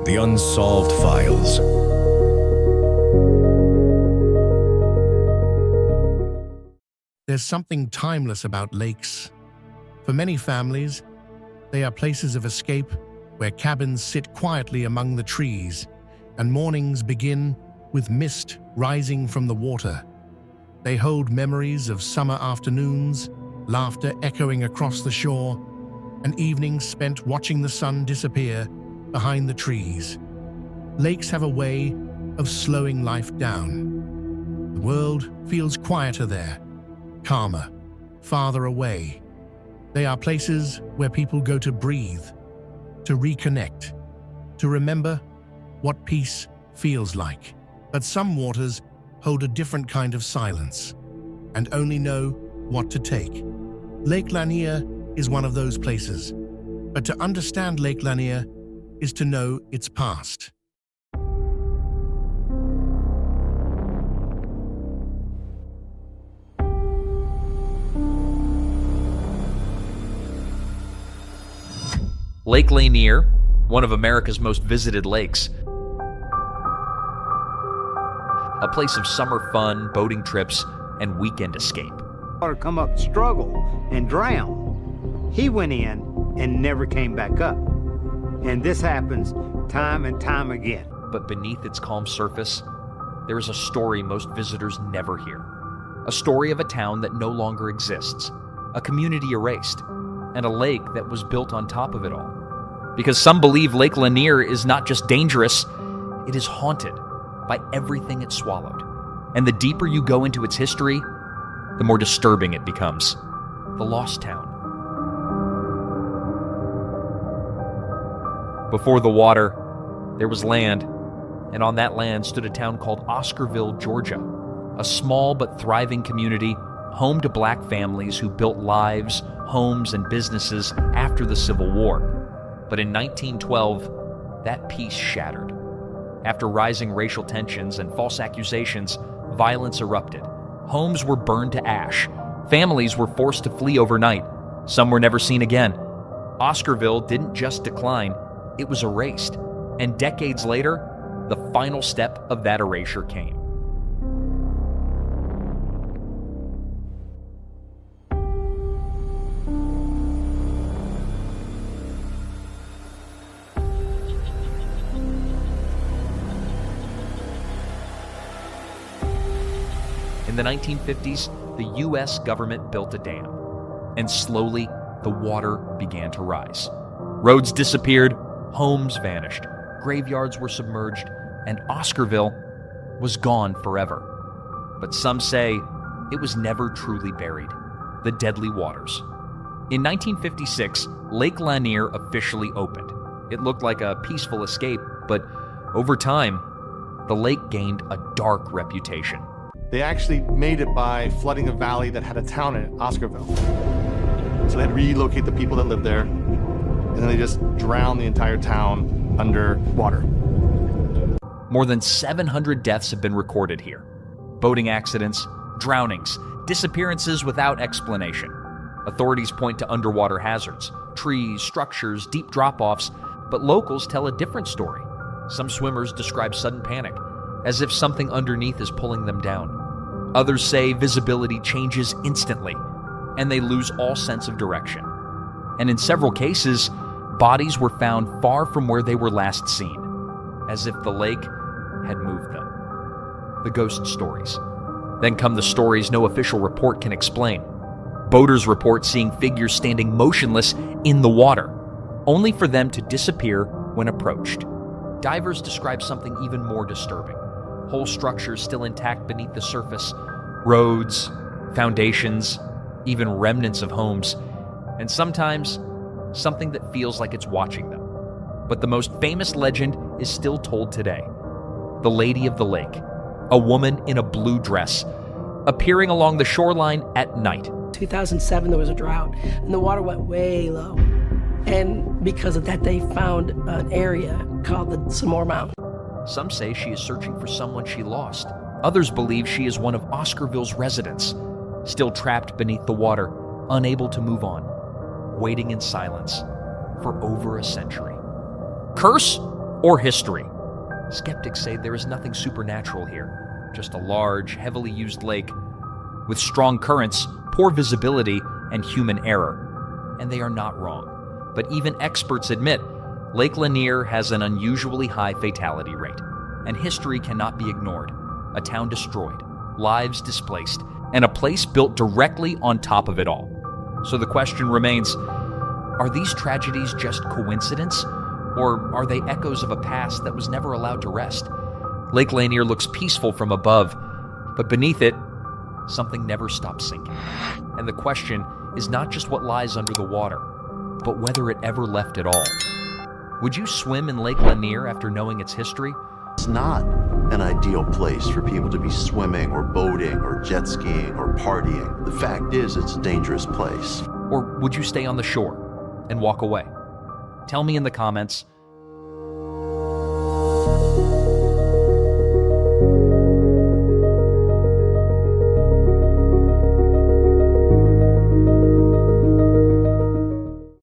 The Unsolved Files. There's something timeless about lakes. For many families, they are places of escape where cabins sit quietly among the trees and mornings begin with mist rising from the water. They hold memories of summer afternoons, laughter echoing across the shore, and evenings spent watching the sun disappear behind the trees. Lakes have a way of slowing life down. The world feels quieter there, calmer, farther away. They are places where people go to breathe, to reconnect, to remember what peace feels like. But some waters hold a different kind of silence and only know what to take. Lake Lanier is one of those places, but to understand Lake Lanier is to know its past. Lake Lanier, one of America's most visited lakes. A place of summer fun, boating trips, and weekend escape. Water come up, struggle, and drown. He went in and never came back up. And this happens time and time again. But beneath its calm surface, there is a story most visitors never hear. A story of a town that no longer exists, a community erased, and a lake that was built on top of it all. Because some believe Lake Lanier is not just dangerous, it is haunted by everything it swallowed. And the deeper you go into its history, the more disturbing it becomes. The Lost Town. Before the water, there was land, and on that land stood a town called Oscarville, Georgia. A small but thriving community, home to black families who built lives, homes, and businesses after the Civil War. But in 1912, that peace shattered. After rising racial tensions and false accusations, violence erupted. Homes were burned to ash. Families were forced to flee overnight. Some were never seen again. Oscarville didn't just decline, it was erased. And decades later, the final step of that erasure came. In the 1950s, the U.S. government built a dam, and slowly the water began to rise. Roads disappeared, homes vanished, graveyards were submerged, and Oscarville was gone forever. But some say it was never truly buried. The deadly waters. In 1956, Lake Lanier officially opened. It looked like a peaceful escape, but over time, the lake gained a dark reputation. They actually made it by flooding a valley that had a town in it, Oscarville. So they had to relocate the people that lived there, and then they just drowned the entire town under water. More than 700 deaths have been recorded here. Boating accidents, drownings, disappearances without explanation. Authorities point to underwater hazards, trees, structures, deep drop-offs, but locals tell a different story. Some swimmers describe sudden panic, as if something underneath is pulling them down. Others say visibility changes instantly, and they lose all sense of direction. And in several cases, bodies were found far from where they were last seen, as if the lake had moved them. The ghost stories. Then come the stories no official report can explain. Boaters report seeing figures standing motionless in the water, only for them to disappear when approached. Divers describe something even more disturbing. Whole structures still intact beneath the surface, roads, foundations, even remnants of homes, and sometimes something that feels like it's watching them. But the most famous legend is still told today. The Lady of the Lake, a woman in a blue dress, appearing along the shoreline at night. 2007, there was a drought, and the water went way low. And because of that, they found an area called the Samore Mound. Some say she is searching for someone she lost. Others believe she is one of Oscarville's residents, still trapped beneath the water, unable to move on, waiting in silence for over a century. Curse or history. Skeptics say there is nothing supernatural here, just a large, heavily used lake with strong currents, poor visibility, and human error. And they are not wrong. But even experts admit Lake Lanier has an unusually high fatality rate, and history cannot be ignored. A town destroyed, lives displaced, and a place built directly on top of it all. So the question remains, are these tragedies just coincidence, or are they echoes of a past that was never allowed to rest? Lake Lanier looks peaceful from above, but beneath it, something never stops sinking. And the question is not just what lies under the water, but whether it ever left at all. Would you swim in Lake Lanier after knowing its history? It's not an ideal place for people to be swimming or boating or jet skiing or partying. The fact is, it's a dangerous place. Or would you stay on the shore and walk away? Tell me in the comments.